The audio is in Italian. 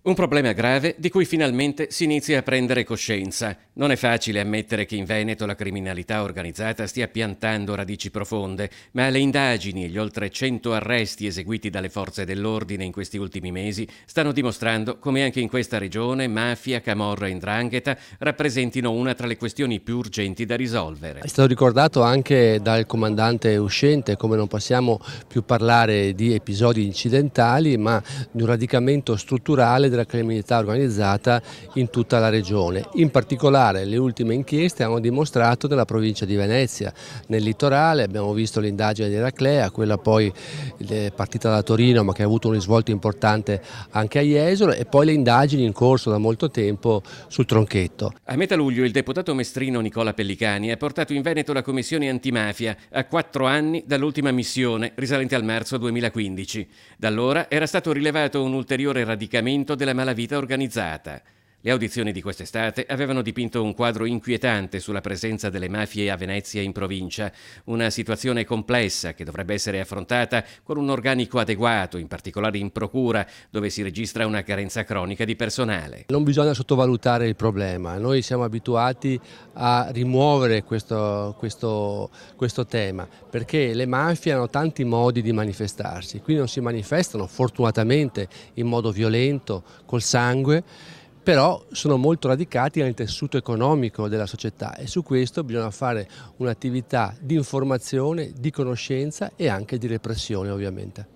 Un problema grave di cui finalmente si inizia a prendere coscienza. Non è facile ammettere che in Veneto la criminalità organizzata stia piantando radici profonde, ma le indagini e gli oltre 100 arresti eseguiti dalle forze dell'ordine in questi ultimi mesi stanno dimostrando come anche in questa regione mafia, camorra e 'ndrangheta rappresentino una tra le questioni più urgenti da risolvere. È stato ricordato anche dal comandante uscente come non possiamo più parlare di episodi incidentali, ma di un radicamento strutturale della criminalità organizzata in tutta la regione. In particolare le ultime inchieste hanno dimostrato nella provincia di Venezia, nel litorale abbiamo visto l'indagine di Eraclea, quella poi partita da Torino ma che ha avuto un risvolto importante anche a Jesolo, e poi le indagini in corso da molto tempo sul Tronchetto. A metà luglio il deputato mestrino Nicola Pellicani ha portato in Veneto la commissione antimafia a 4 anni dall'ultima missione risalente al marzo 2015. Da allora era stato rilevato un ulteriore radicamento della malavita organizzata. Le audizioni di quest'estate avevano dipinto un quadro inquietante sulla presenza delle mafie a Venezia e in provincia, una situazione complessa che dovrebbe essere affrontata con un organico adeguato, in particolare in procura, dove si registra una carenza cronica di personale. Non bisogna sottovalutare il problema, noi siamo abituati a rimuovere questo tema, perché le mafie hanno tanti modi di manifestarsi, qui non si manifestano fortunatamente in modo violento, col sangue, però sono molto radicati nel tessuto economico della società e su questo bisogna fare un'attività di informazione, di conoscenza e anche di repressione ovviamente.